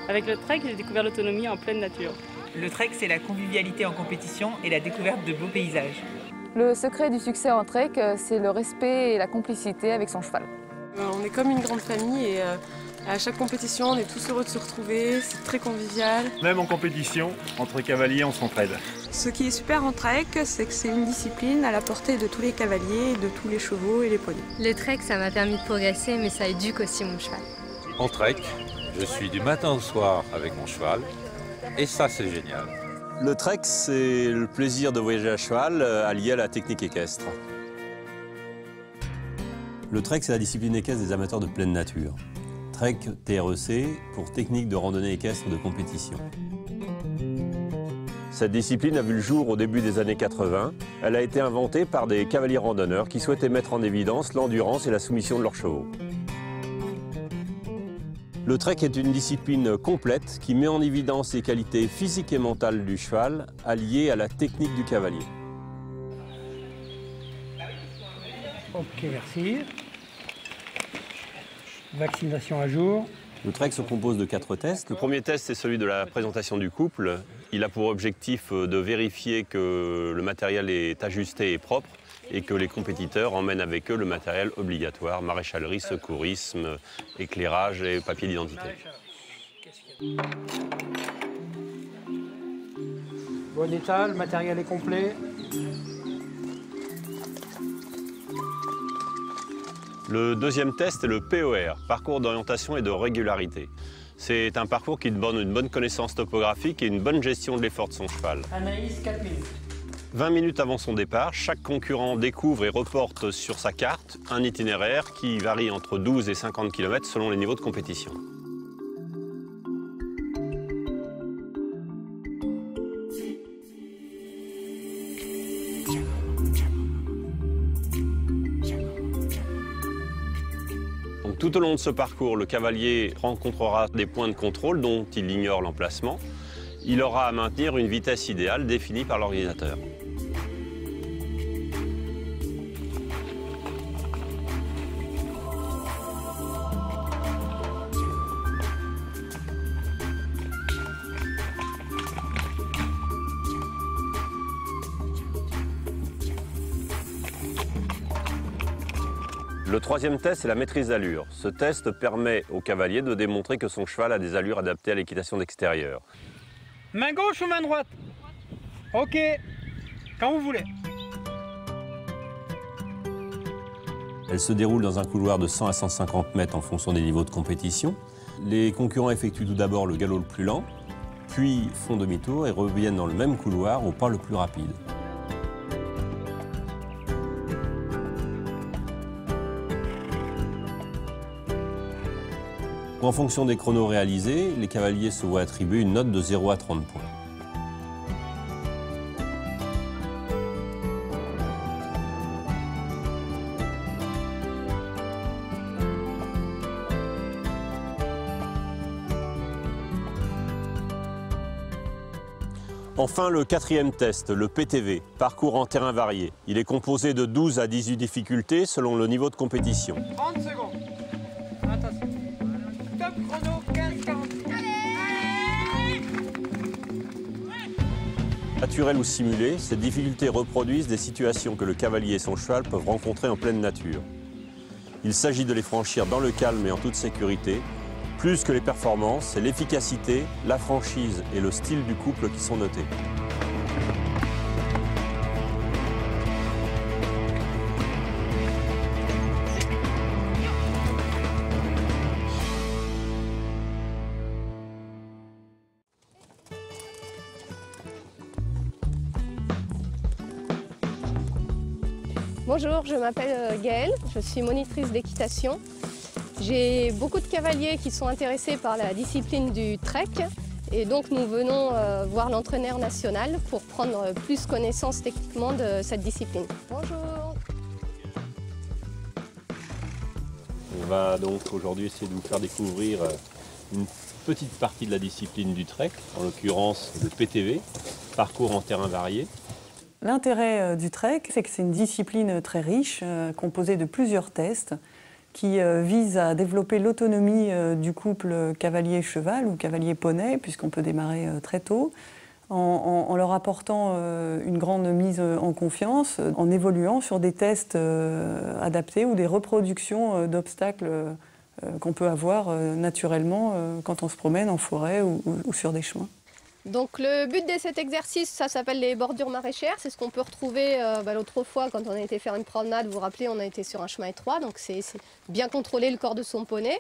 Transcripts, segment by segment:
Avec le trek, j'ai découvert l'autonomie en pleine nature. Le trek, c'est la convivialité en compétition et la découverte de beaux paysages. Le secret du succès en trek, c'est le respect et la complicité avec son cheval. On est comme une grande famille et à chaque compétition, on est tous heureux de se retrouver, c'est très convivial. Même en compétition, entre cavaliers, on s'entraide. Ce qui est super en trek, c'est que c'est une discipline à la portée de tous les cavaliers, de tous les chevaux et les poneys. Le trek, ça m'a permis de progresser, mais ça éduque aussi mon cheval. En trek, je suis du matin au soir avec mon cheval, et ça, c'est génial. Le trek, c'est le plaisir de voyager à cheval, allié à la technique équestre. Le trek, c'est la discipline équestre des amateurs de pleine nature. Trek, TREC, pour technique de randonnée équestre de compétition. Cette discipline a vu le jour au début des années 80. Elle a été inventée par des cavaliers randonneurs qui souhaitaient mettre en évidence l'endurance et la soumission de leurs chevaux. Le trek est une discipline complète qui met en évidence les qualités physiques et mentales du cheval, alliées à la technique du cavalier. Ok, merci. Vaccination à jour. Le trek se compose de 4 tests. Le premier test, c'est celui de la présentation du couple. Il a pour objectif de vérifier que le matériel est ajusté et propre et que les compétiteurs emmènent avec eux le matériel obligatoire, maréchalerie, secourisme, éclairage et papier d'identité. Bon état, le matériel est complet. Le deuxième test est le POR, parcours d'orientation et de régularité. C'est un parcours qui demande une bonne connaissance topographique et une bonne gestion de l'effort de son cheval. Anaïs, 4 minutes. 20 minutes avant son départ, chaque concurrent découvre et reporte sur sa carte un itinéraire qui varie entre 12 et 50 km selon les niveaux de compétition. Donc, tout au long de ce parcours, le cavalier rencontrera des points de contrôle dont il ignore l'emplacement. Il aura à maintenir une vitesse idéale définie par l'ordinateur. Le troisième test, c'est la maîtrise d'allure. Ce test permet au cavalier de démontrer que son cheval a des allures adaptées à l'équitation d'extérieur. Main gauche ou main droite? Ok, quand vous voulez. Elle se déroule dans un couloir de 100 à 150 mètres en fonction des niveaux de compétition. Les concurrents effectuent tout d'abord le galop le plus lent, puis font demi-tour et reviennent dans le même couloir au pas le plus rapide. En fonction des chronos réalisés, les cavaliers se voient attribuer une note de 0 à 30 points. Enfin, le quatrième test, le PTV, parcours en terrain varié. Il est composé de 12 à 18 difficultés selon le niveau de compétition. 30 secondes. Attention. Top chrono, 15-40. Naturelles ou simulées, ces difficultés reproduisent des situations que le cavalier et son cheval peuvent rencontrer en pleine nature. Il s'agit de les franchir dans le calme et en toute sécurité. Plus que les performances, c'est l'efficacité, la franchise et le style du couple qui sont notés. Bonjour, je m'appelle Gaëlle, je suis monitrice d'équitation. J'ai beaucoup de cavaliers qui sont intéressés par la discipline du trek et donc nous venons voir l'entraîneur national pour prendre plus connaissance techniquement de cette discipline. Bonjour. On va donc aujourd'hui essayer de vous faire découvrir une petite partie de la discipline du trek, en l'occurrence le PTV, parcours en terrain varié. L'intérêt du trek, c'est que c'est une discipline très riche, composée de plusieurs tests, qui vise à développer l'autonomie du couple cavalier-cheval ou cavalier-poney, puisqu'on peut démarrer très tôt, en leur apportant une grande mise en confiance, en évoluant sur des tests adaptés ou des reproductions d'obstacles qu'on peut avoir naturellement quand on se promène en forêt ou sur des chemins. Donc le but de cet exercice, ça s'appelle les bordures maraîchères. C'est ce qu'on peut retrouver l'autre fois quand on a été faire une promenade. Vous vous rappelez, on a été sur un chemin étroit, donc c'est bien contrôler le corps de son poney.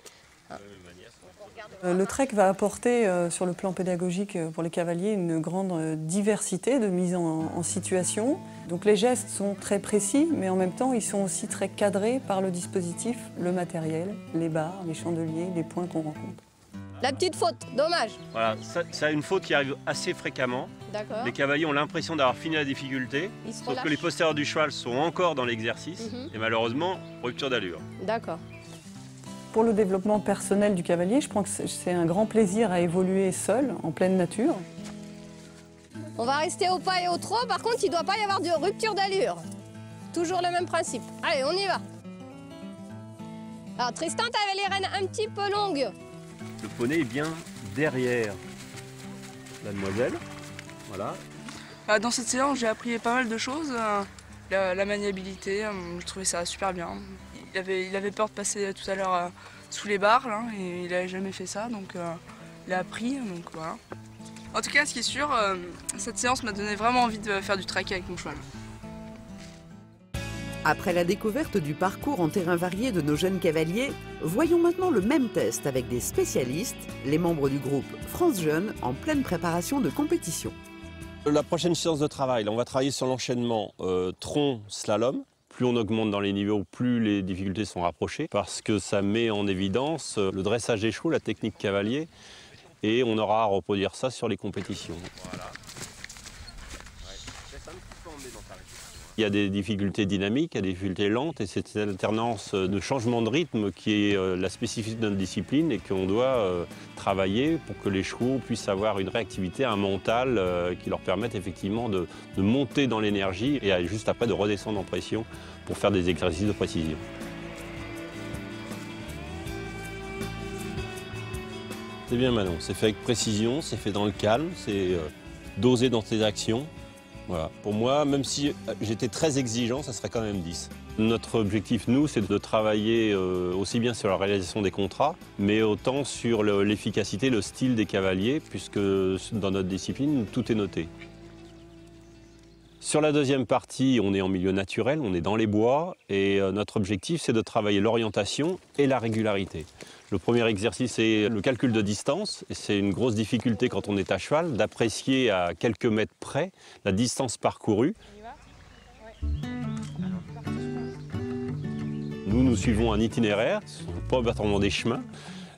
Le trek va apporter sur le plan pédagogique pour les cavaliers une grande diversité de mise en situation. Donc les gestes sont très précis, mais en même temps ils sont aussi très cadrés par le dispositif, le matériel, les barres, les chandeliers, les points qu'on rencontre. La petite faute, dommage. Voilà, ça une faute qui arrive assez fréquemment. D'accord. Les cavaliers ont l'impression d'avoir fini la difficulté, sauf que les postérieurs du cheval sont encore dans l'exercice et malheureusement, rupture d'allure. D'accord. Pour le développement personnel du cavalier, je pense que c'est un grand plaisir à évoluer seul, en pleine nature. On va rester au pas et au trot, par contre il ne doit pas y avoir de rupture d'allure. Toujours le même principe. Allez, on y va. Alors Tristan, tu avais les rênes un petit peu longues. Le poney est bien derrière la demoiselle. Voilà. Dans cette séance, j'ai appris pas mal de choses. La maniabilité, je trouvais ça super bien. Il avait peur de passer tout à l'heure sous les barres, là, et il n'avait jamais fait ça, donc il a appris. Donc, voilà. En tout cas, ce qui est sûr, cette séance m'a donné vraiment envie de faire du trek avec mon cheval. Après la découverte du parcours en terrain varié de nos jeunes cavaliers, voyons maintenant le même test avec des spécialistes, les membres du groupe France Jeunes en pleine préparation de compétition. La prochaine séance de travail, là, on va travailler sur l'enchaînement tronc-slalom. Plus on augmente dans les niveaux, plus les difficultés sont rapprochées, parce que ça met en évidence le dressage des chevaux, la technique cavalier, et on aura à reproduire ça sur les compétitions. Voilà. Il y a des difficultés dynamiques, il y a des difficultés lentes, et c'est cette alternance de changement de rythme qui est la spécificité de notre discipline et qu'on doit travailler pour que les chevaux puissent avoir une réactivité, un mental qui leur permette effectivement de monter dans l'énergie et juste après de redescendre en pression pour faire des exercices de précision. C'est bien Manon, c'est fait avec précision, c'est fait dans le calme, c'est dosé dans tes actions. Voilà. Pour moi, même si j'étais très exigeant, ça serait quand même 10. Notre objectif, nous, c'est de travailler aussi bien sur la réalisation des contrats, mais autant sur l'efficacité, le style des cavaliers, puisque dans notre discipline, tout est noté. Sur la deuxième partie, on est en milieu naturel, on est dans les bois, et notre objectif, c'est de travailler l'orientation et la régularité. Le premier exercice, c'est le calcul de distance. C'est une grosse difficulté quand on est à cheval, d'apprécier à quelques mètres près la distance parcourue. Nous suivons un itinéraire, ce ne sont pas obligatoirement des chemins.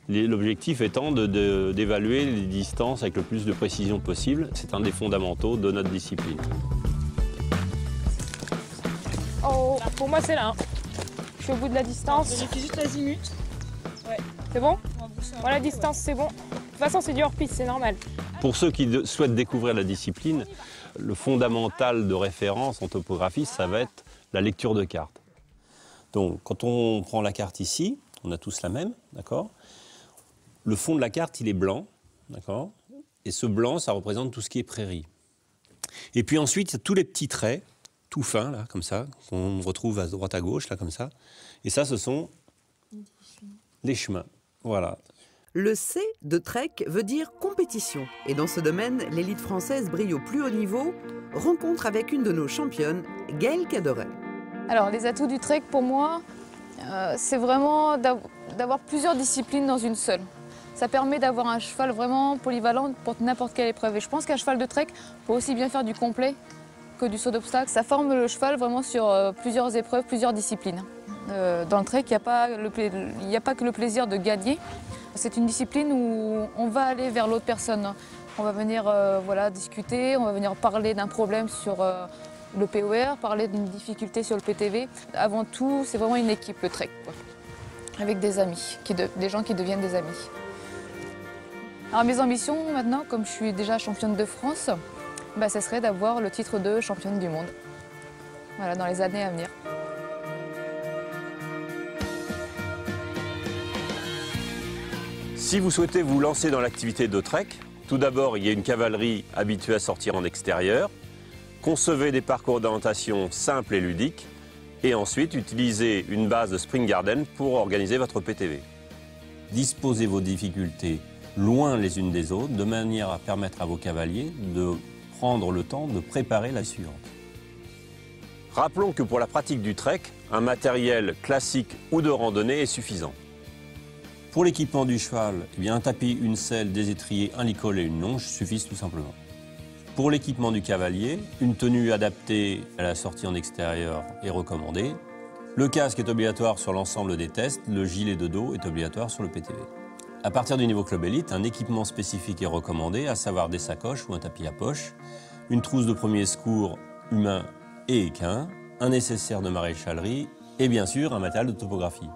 L'objectif étant d'évaluer les distances avec le plus de précision possible. C'est un des fondamentaux de notre discipline. Oh, pour moi, c'est là. Je suis au bout de la distance. Vérifie juste l'azimut. Ouais. C'est bon? Voilà, la distance, c'est bon. De toute façon, c'est du hors-piste, c'est normal. Pour ceux qui souhaitent découvrir la discipline, le fondamental de référence en topographie, ça va être la lecture de carte. Donc, quand on prend la carte ici, on a tous la même, d'accord? Le fond de la carte, il est blanc, d'accord? Et ce blanc, ça représente tout ce qui est prairie. Et puis ensuite, il y a tous les petits traits, tout fins, là, comme ça, qu'on retrouve à droite à gauche, là, comme ça. Et ça, ce sont les chemins. Voilà. Le C de trek veut dire compétition. Et dans ce domaine, l'élite française brille au plus haut niveau. Rencontre avec une de nos championnes, Gaëlle Cadoret. Alors, les atouts du trek, pour moi, c'est vraiment d'avoir plusieurs disciplines dans une seule. Ça permet d'avoir un cheval vraiment polyvalent pour n'importe quelle épreuve. Et je pense qu'un cheval de trek peut aussi bien faire du complet que du saut d'obstacle. Ça forme le cheval vraiment sur plusieurs épreuves, plusieurs disciplines. Dans le trek, il n'y a pas que le plaisir de gagner. C'est une discipline où on va aller vers l'autre personne. On va venir voilà, discuter, on va venir parler d'un problème sur le POR, parler d'une difficulté sur le PTV. Avant tout, c'est vraiment une équipe, le trek, quoi. Avec des amis, des gens qui deviennent des amis. Alors mes ambitions maintenant, comme je suis déjà championne de France, ce serait d'avoir le titre de championne du monde, voilà, dans les années à venir. Si vous souhaitez vous lancer dans l'activité de trek, tout d'abord, il y a une cavalerie habituée à sortir en extérieur. Concevez des parcours d'orientation simples et ludiques. Et ensuite, utilisez une base de Spring Garden pour organiser votre PTV. Disposez vos difficultés loin les unes des autres, de manière à permettre à vos cavaliers de prendre le temps de préparer la suivante. Rappelons que pour la pratique du trek, un matériel classique ou de randonnée est suffisant. Pour l'équipement du cheval, eh bien, un tapis, une selle, des étriers, un licol et une longe suffisent tout simplement. Pour l'équipement du cavalier, une tenue adaptée à la sortie en extérieur est recommandée. Le casque est obligatoire sur l'ensemble des tests, le gilet de dos est obligatoire sur le PTV. À partir du niveau club élite, un équipement spécifique est recommandé, à savoir des sacoches ou un tapis à poche, une trousse de premier secours humain et équin, un nécessaire de maréchalerie et bien sûr un matériel de topographie.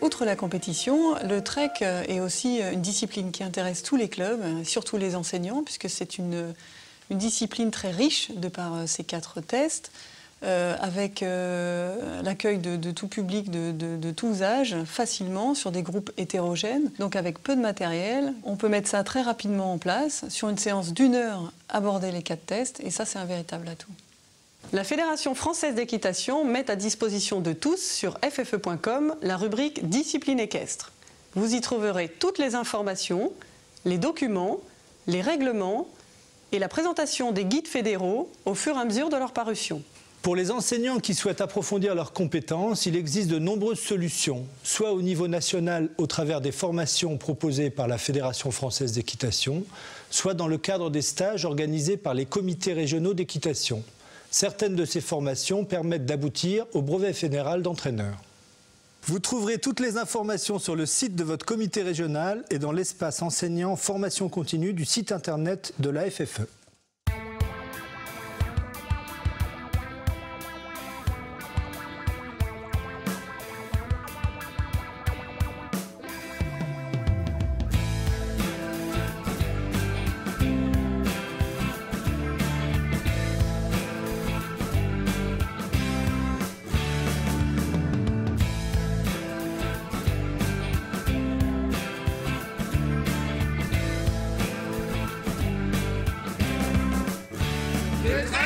Outre la compétition, le trek est aussi une discipline qui intéresse tous les clubs, surtout les enseignants, puisque c'est une discipline très riche de par ces 4 tests, avec l'accueil de tout public, de tous âges, facilement, sur des groupes hétérogènes. Donc avec peu de matériel, on peut mettre ça très rapidement en place. Sur une séance d'1 heure, aborder les 4 tests, et ça c'est un véritable atout. La Fédération française d'équitation met à disposition de tous sur FFE.com la rubrique Discipline équestre. Vous y trouverez toutes les informations, les documents, les règlements et la présentation des guides fédéraux au fur et à mesure de leur parution. Pour les enseignants qui souhaitent approfondir leurs compétences, il existe de nombreuses solutions, soit au niveau national au travers des formations proposées par la Fédération française d'équitation, soit dans le cadre des stages organisés par les comités régionaux d'équitation. Certaines de ces formations permettent d'aboutir au brevet fédéral d'entraîneur. Vous trouverez toutes les informations sur le site de votre comité régional et dans l'espace enseignant formation continue du site internet de la FFE. Le